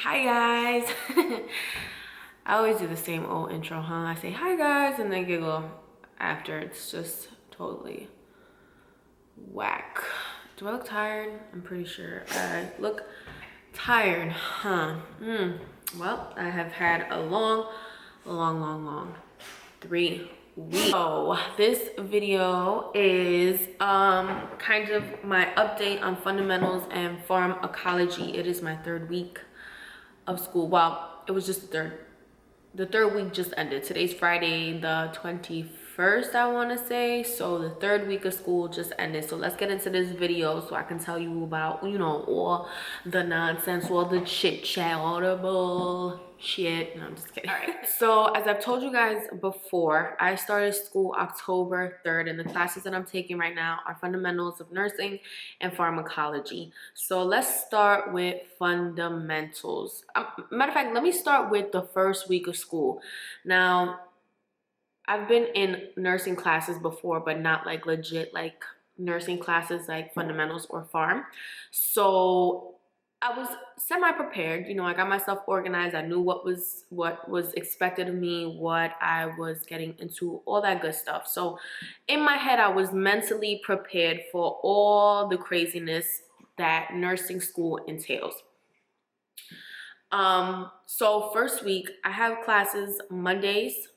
Hi guys. I always do the same old intro, huh? I say hi guys and then giggle after. It's just totally whack. Do I look tired? I'm pretty sure I look tired, huh? Well, I have had a long 3 weeks. So this video is kind of my update on fundamentals and pharmacology. It is my 3rd week of school. Well, it was just the third week just ended. Today's Friday the 21st, I want to say. So the 3rd week of school just ended. So let's get into this video so I can tell you about, you know, all the nonsense, all the chit chat, all the bullshit. No, I'm just kidding. All right. So as I've told you guys before, I started school October 3rd, and the classes that I'm taking right now are fundamentals of nursing and pharmacology. So let's start with fundamentals. Matter of fact, let me start with the first week of school. Now, I've been in nursing classes before, but not like legit like nursing classes like fundamentals or pharm. So I was semi-prepared, you know, I got myself organized. I knew what was expected of me, what I was getting into, all that good stuff. So in my head, I was mentally prepared for all the craziness that nursing school entails. So first week, I have classes Mondays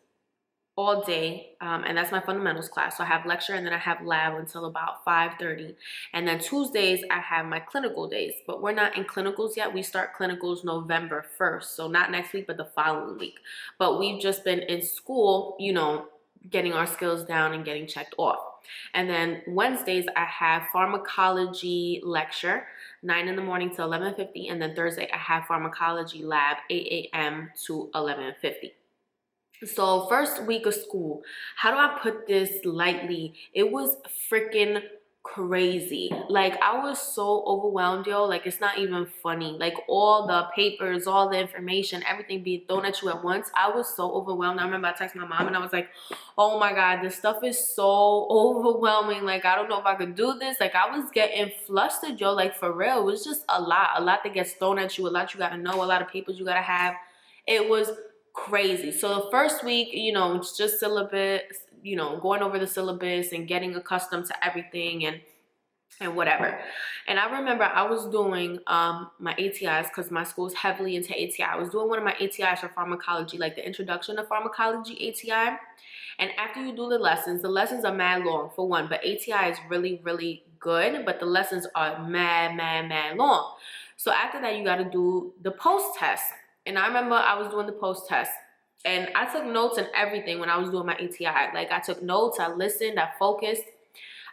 all day, and that's my fundamentals class. So I have lecture and then I have lab until about 5:30, and then Tuesdays I have my clinical days, but we're not in clinicals yet. We start clinicals November 1st, so not next week but the following week. But we've just been in school, you know, getting our skills down and getting checked off. And then Wednesdays I have pharmacology lecture 9 in the morning to 11:50, and then Thursday I have pharmacology lab 8 a.m. to 11:50. So first week of school, how do I put this lightly? It was freaking crazy. Like, I was so overwhelmed, yo. Like, it's not even funny. Like, all the papers, all the information, everything being thrown at you at once. I was so overwhelmed. I remember I texted my mom and I was like, oh my God, this stuff is so overwhelming. Like, I don't know if I could do this. Like, I was getting flustered, yo. Like, for real. It was just a lot that gets thrown at you, a lot you gotta know, a lot of papers you gotta have. It was crazy. So the first week, you know, it's just syllabus, you know, going over the syllabus and getting accustomed to everything and whatever. And I remember I was doing my ATIs because my school is heavily into ATI. I was doing one of my ATIs for pharmacology, like the introduction to pharmacology ATI. And after you do the lessons are mad long for one, but ATI is really, really good, but the lessons are mad long. So after that, you got to do the post test. And I remember I was doing the post test and I took notes and everything when I was doing my ATI. Like, I took notes, I listened, I focused.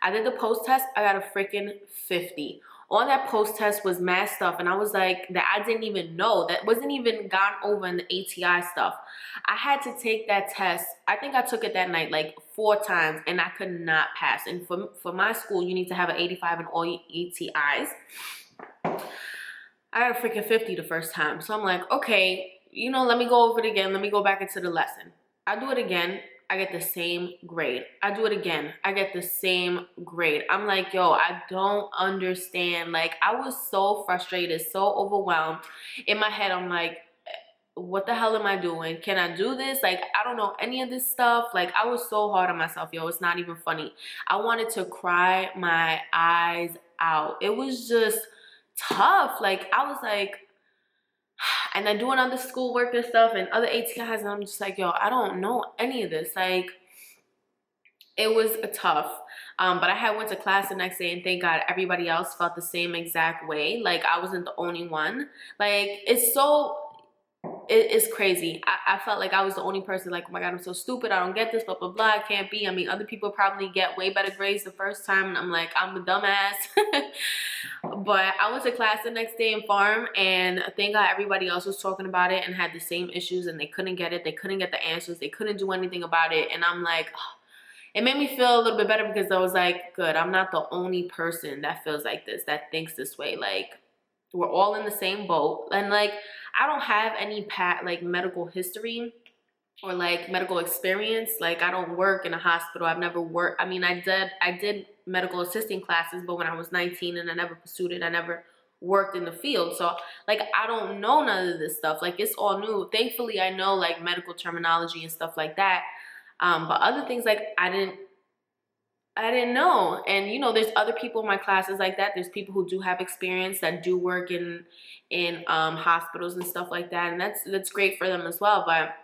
I did the post test, I got a freaking 50. On that post test was mad stuff, and I was like, that I didn't even know, that wasn't even gone over in the ATI stuff. I had to take that test. I think I took it that night like 4 times and I could not pass. And for my school, you need to have an 85 in all ATIs. I got a freaking 50 the first time. So I'm like, okay, you know, let me go over it again. Let me go back into the lesson. I do it again. I get the same grade. I do it again. I get the same grade. I'm like, yo, I don't understand. Like, I was so frustrated, so overwhelmed. In my head, I'm like, what the hell am I doing? Can I do this? Like, I don't know any of this stuff. Like, I was so hard on myself, yo. It's not even funny. I wanted to cry my eyes out. It was just tough. Like, I was like, and then doing other schoolwork and stuff and other ATIs, and I'm just like, yo, I don't know any of this. Like, it was tough. But I had went to class the next day, and thank God everybody else felt the same exact way. Like, I wasn't the only one. Like, it's crazy. I felt like I was the only person, like, oh my God, I'm so stupid, I don't get this, blah, blah, blah, I can't be. I mean, other people probably get way better grades the first time, and I'm like, I'm a dumbass. But I went to class the next day in pharm, and thank God everybody else was talking about it and had the same issues, and they couldn't get it. They couldn't get the answers. They couldn't do anything about it. And I'm like, oh. It made me feel a little bit better because I was like, good, I'm not the only person that feels like this, that thinks this way. Like, we're all in the same boat. And like, I don't have any medical history or like medical experience. Like, I don't work in a hospital. I've never worked. I mean, I did medical assisting classes, but when I was 19, and I never pursued it. I never worked in the field. So like I don't know none of this stuff. Like it's all new. Thankfully I know like medical terminology and stuff like that. But other things like I didn't know. And you know, there's other people in my classes like that. There's people who do have experience that do work in hospitals and stuff like that, and that's great for them as well. But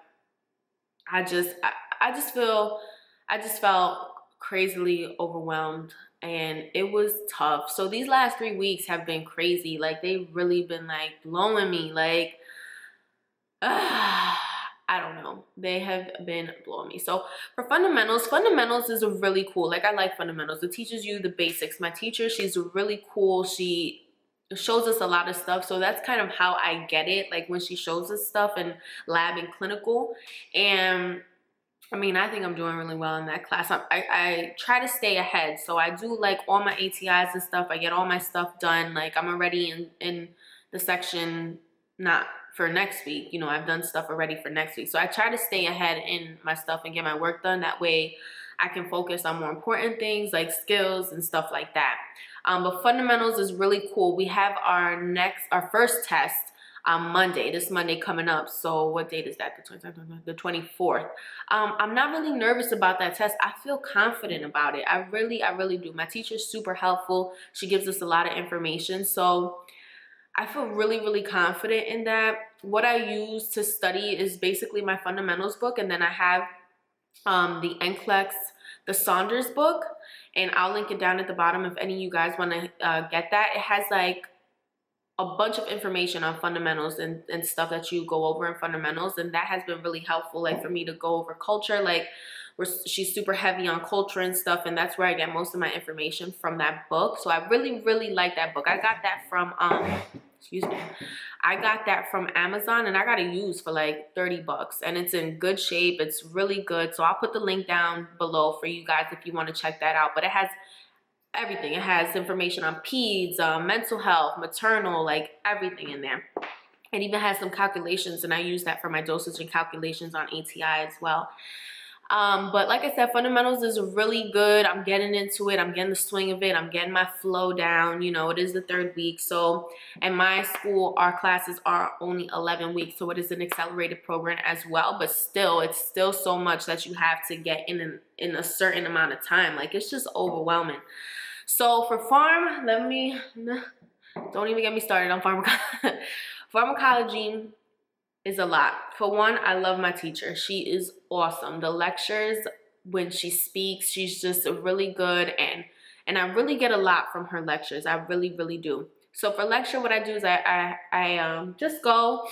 I just felt crazily overwhelmed, and it was tough. So these last 3 weeks have been crazy. Like they've really been like blowing me. Like I don't know. They have been blowing me. So for fundamentals is really cool. Like I like fundamentals. It teaches you the basics. My teacher, she's really cool. She shows us a lot of stuff. So that's kind of how I get it. Like when she shows us stuff in lab and clinical. And I mean, I think I'm doing really well in that class. I try to stay ahead. So I do like all my ATIs and stuff. I get all my stuff done. Like I'm already in the section, not for next week. You know, I've done stuff already for next week. So I try to stay ahead in my stuff and get my work done. That way I can focus on more important things like skills and stuff like that. But fundamentals is really cool. We have our first test on Monday, this Monday coming up. So what date is that? The 24th. I'm not really nervous about that test. I feel confident about it. I really do. My teacher's super helpful. She gives us a lot of information. So I feel really confident in that. What I use to study is basically my fundamentals book, and then I have the NCLEX, the Saunders book, and I'll link it down at the bottom if any of you guys want to get that. It has like a bunch of information on fundamentals and stuff that you go over in fundamentals, and that has been really helpful, like for me to go over culture. Like she's super heavy on culture and stuff, and that's where I get most of my information from that book. So I really like that book. I got that from excuse me, I got that from Amazon, and I got it used for like 30 bucks, and it's in good shape. It's really good. So I'll put the link down below for you guys if you want to check that out. But it has everything. It has information on peds, mental health, maternal, like everything in there. It even has some calculations, and I use that for my dosage and calculations on ATI as well. But like I said, fundamentals is really good. I'm getting into it. I'm getting the swing of it. I'm getting my flow down. You know, it is the 3rd week. So in my school, our classes are only 11 weeks. So it is an accelerated program as well. But still, it's still so much that you have to get in a certain amount of time. Like it's just overwhelming. So for don't even get me started on pharmacology. Pharmacology is a lot. For one, I love my teacher. She is awesome. The lectures, when she speaks, she's just really good, and I really get a lot from her lectures. I really do. So for lecture, what I do is I just go.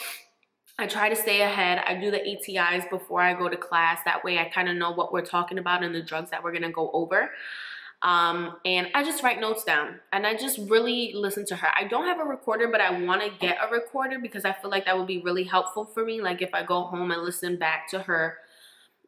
I try to stay ahead. I do the ATIs before I go to class. That way I kind of know what we're talking about and the drugs that we're going to go over. And I just write notes down, and I just really listen to her. I don't have a recorder, but I want to get a recorder because I feel like that would be really helpful for me. Like if I go home and listen back to her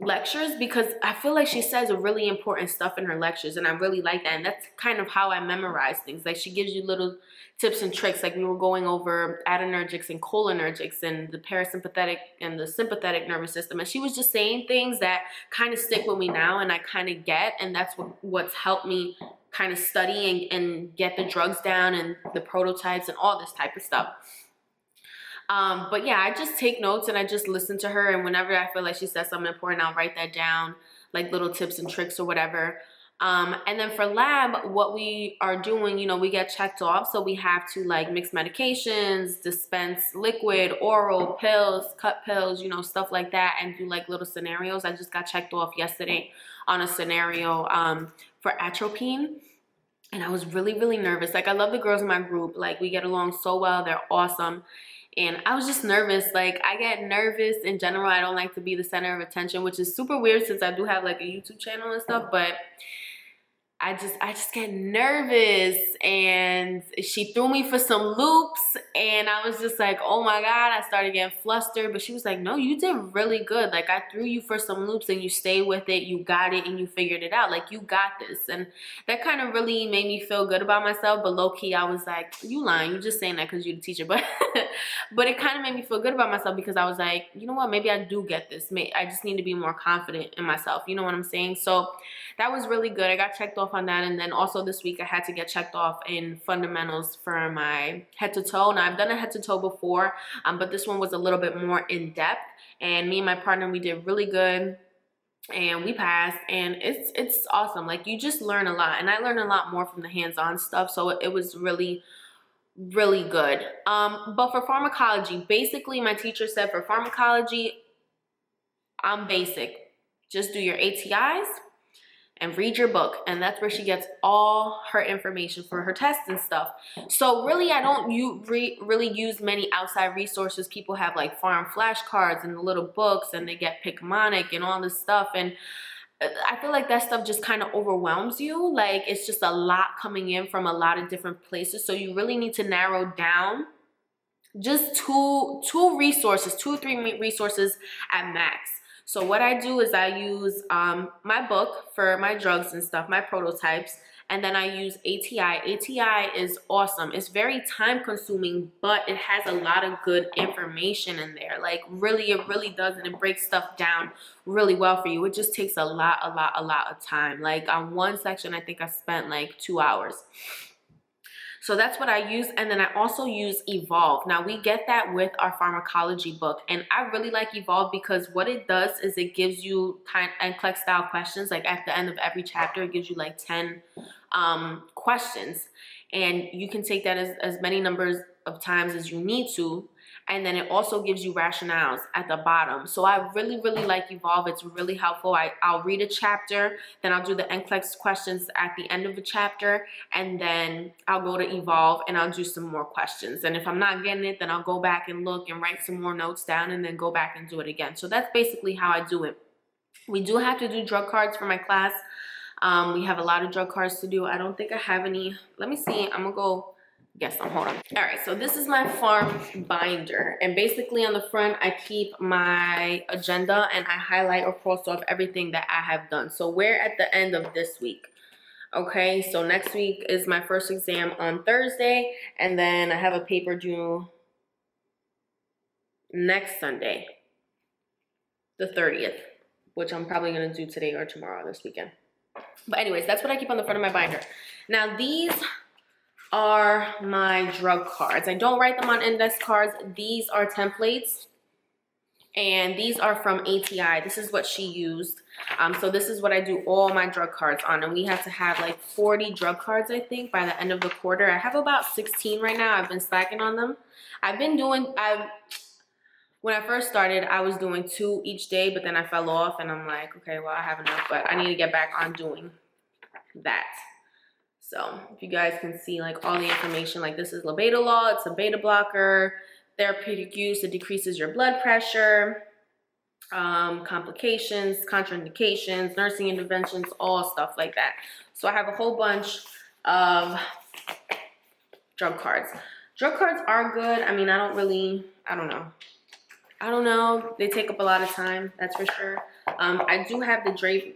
lectures, because I feel like she says really important stuff in her lectures, and I really like that. And that's kind of how I memorize things. Like she gives you little tips and tricks. Like we were going over adrenergics and cholinergics and the parasympathetic and the sympathetic nervous system, and she was just saying things that kind of stick with me now, and I kind of get, and that's what's helped me kind of study and get the drugs down and the prototypes and all this type of stuff. But yeah, I just take notes and I just listen to her, and whenever I feel like she says something important, I'll write that down, like little tips and tricks or whatever. And then for lab, what we are doing, you know, we get checked off. So we have to like mix medications, dispense liquid, oral, pills, cut pills, you know, stuff like that, and do like little scenarios. I just got checked off yesterday on a scenario for atropine. And I was really nervous. Like I love the girls in my group. Like we get along so well. They're awesome. And I was just nervous. Like I get nervous in general. I don't like to be the center of attention, which is super weird since I do have like a YouTube channel and stuff, but I just get nervous, and she threw me for some loops, and I was just like, oh my God, I started getting flustered. But she was like, no, you did really good. Like I threw you for some loops and you stay with it, you got it, and you figured it out. Like you got this. And that kind of really made me feel good about myself. But low key, I was like, you lying, you just saying that because you're the teacher. But but it kind of made me feel good about myself, because I was like, you know what, maybe I do get this. I just need to be more confident in myself. You know what I'm saying? So that was really good. I got checked off off on that. And then also this week I had to get checked off in fundamentals for my head to toe. Now I've done a head to toe before, but this one was a little bit more in depth. And me and my partner, we did really good. And we passed, and it's awesome. Like, you just learn a lot, and I learned a lot more from the hands-on stuff, so it was really good. But for pharmacology, basically my teacher said for pharmacology, I'm basic. Just do your ATIs and read your book, and that's where she gets all her information for her tests and stuff. So really, I don't really use many outside resources. People have like farm flashcards and the little books, and they get Picmonic and all this stuff, and I feel like that stuff just kind of overwhelms you. Like, it's just a lot coming in from a lot of different places, so you really need to narrow down just two resources, 2 or 3 resources at max. So what I do is I use my book for my drugs and stuff, my prototypes, and then I use ATI. ATI is awesome. It's very time consuming, but it has a lot of good information in there. Like, really, it really does, and it breaks stuff down really well for you. It just takes a lot of time. Like, on one section, I think I spent like 2 hours. So that's what I use. And then I also use Evolve. Now, we get that with our pharmacology book, and I really like Evolve because what it does is it gives you kind of NCLEX style questions. Like, at the end of every chapter, it gives you like 10 questions, and you can take that as many numbers of times as you need to. And then it also gives you rationales at the bottom. So I really like Evolve. It's really helpful. I'll read a chapter, then I'll do the NCLEX questions at the end of the chapter, and then I'll go to Evolve and I'll do some more questions. And if I'm not getting it, then I'll go back and look and write some more notes down and then go back and do it again. So that's basically how I do it. We do have to do drug cards for my class. We have a lot of drug cards to do. I don't think I have any. Let me see. I'm gonna go get some. Hold on. All right, so this is my farm binder, and basically on the front I keep my agenda and I highlight or cross off everything that I have done. So we're at the end of this week. Okay, so next week is my first exam on Thursday, and then I have a paper due next Sunday, the 30th, which I'm probably gonna do today or tomorrow this weekend. But anyways, that's what I keep on the front of my binder. Now, these are my drug cards. I don't write them on index cards. These are templates, and these are from ATI. This is what she used. So this is what I do all my drug cards on, and we have to have like 40 drug cards, I think, by the end of the quarter. I have about 16 right now. I've been slacking on them. When I first started, I was doing 2 each day, but then I fell off, and I'm like, okay, well, I have enough, but I need to get back on doing that. So if you guys can see like all the information, like this is labetalol, it's a beta blocker, therapeutic use, it decreases your blood pressure, complications, contraindications, nursing interventions, all stuff like that. So I have a whole bunch of drug cards. Drug cards are good. I mean, I don't know. They take up a lot of time, that's for sure. I do have the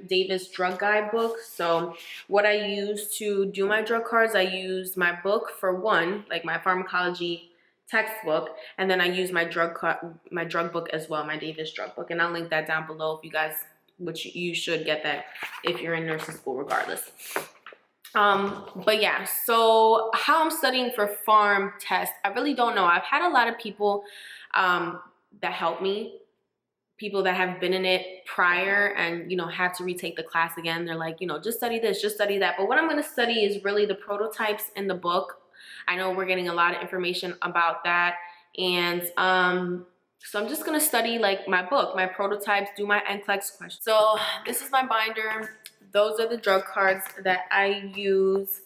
Davis drug guide book. So what I use to do my drug cards, I use my book for one, like my pharmacology textbook, and then I use my drug book as well, my Davis drug book, and I'll link that down below if you guys, which you should get that if you're in nursing school regardless. But yeah, so how I'm studying for pharm test, I really don't know. I've had a lot of people that help me, people that have been in it prior and, you know, have to retake the class again. They're like, you know, just study this, just study that. But what I'm going to study is really the prototypes in the book. I know we're getting a lot of information about that. And so I'm just going to study like my book, my prototypes, do my NCLEX questions. So this is my binder. Those are the drug cards that I use.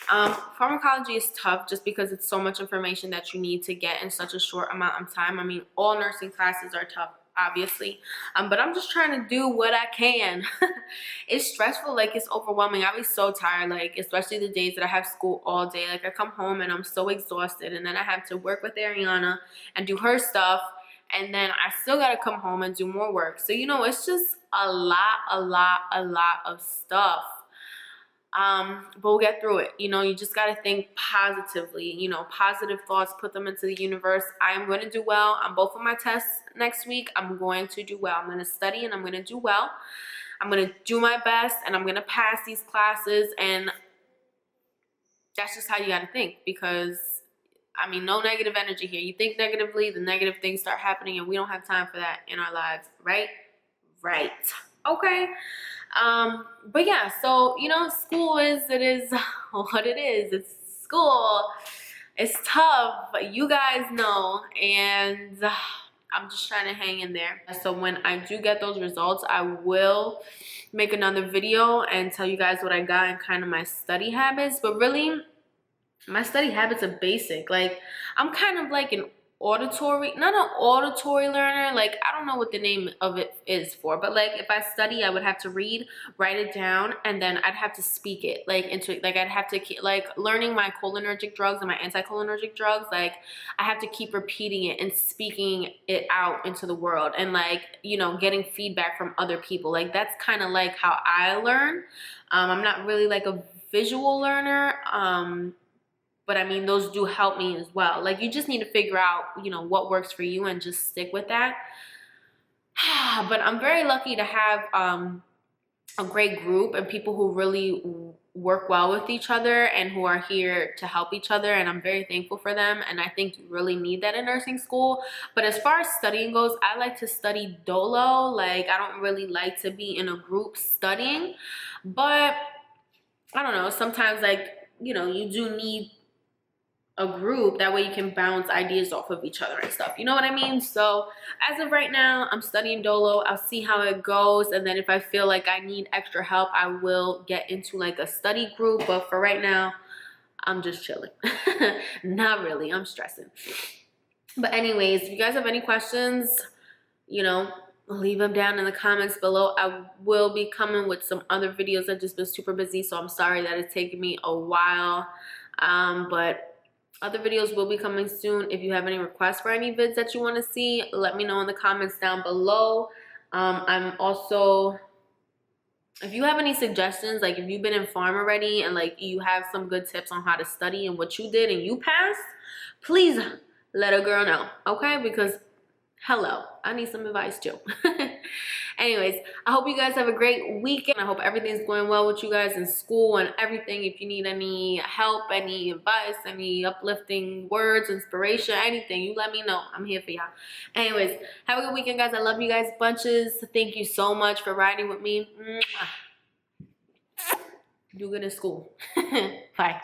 Pharmacology is tough just because it's so much information that you need to get in such a short amount of time. I mean, all nursing classes are tough, obviously, but I'm just trying to do what I can. It's stressful, like it's overwhelming. I was so tired, like especially the days that I have school all day. Like I come home and I'm so exhausted, and then I have to work with Ariana and do her stuff, and then I still gotta come home and do more work. So, you know, it's just a lot of stuff. But we'll get through it. You know, you just got to think positively, you know, positive thoughts, put them into the universe. I am going to do well on both of my tests next week. I'm going to do well. I'm going to study and I'm going to do well. I'm gonna do my best and I'm gonna pass these classes, and that's just how you gotta think, because I mean, no negative energy here. You think negatively, the negative things start happening, and we don't have time for that in our lives, right? Right. Okay. But yeah, so you know, school is what it is. It's school. It's tough, but you guys know, and I'm just trying to hang in there. So when I do get those results, I will make another video and tell you guys what I got and kind of my study habits. But really, my study habits are basic. Like, I'm kind of like an auditory, not an auditory learner. Like, I don't know what the name of it is for, but like if I study, I would have to read, write it down, and then I'd have to speak it like into, like I'd have to keep, like learning my cholinergic drugs and my anticholinergic drugs, like I have to keep repeating it and speaking it out into the world, and like, you know, getting feedback from other people. Like, that's kind of like how I learn. I'm not really like a visual learner. But I mean, those do help me as well. Like, you just need to figure out, you know, what works for you and just stick with that. But I'm very lucky to have a great group and people who really work well with each other and who are here to help each other. And I'm very thankful for them. And I think you really need that in nursing school. But as far as studying goes, I like to study dolo. Like, I don't really like to be in a group studying. But I don't know, sometimes, like, you know, you do need a group, that way you can bounce ideas off of each other and stuff, you know what I mean? So as of right now, I'm studying dolo. I'll see how it goes, and then if I feel like I need extra help, I will get into like a study group. But for right now, I'm just chilling. Not really, I'm stressing. But anyways, if you guys have any questions, you know, leave them down in the comments below. I will be coming with some other videos. I've just been super busy, so I'm sorry that it's taken me a while, but other videos will be coming soon. If you have any requests for any vids that you want to see, let me know in the comments down below. I'm also, if you have any suggestions, like if you've been in pharm already and like you have some good tips on how to study and what you did and you passed, please let a girl know, okay? Because hello, I need some advice too. Anyways, I hope you guys have a great weekend. I hope everything's going well with you guys in school and everything. If you need any help, any advice, any uplifting words, inspiration, anything, you let me know. I'm here for y'all. Anyways, have a good weekend, guys. I love you guys bunches. Thank you so much for riding with me. Do good in school. Bye.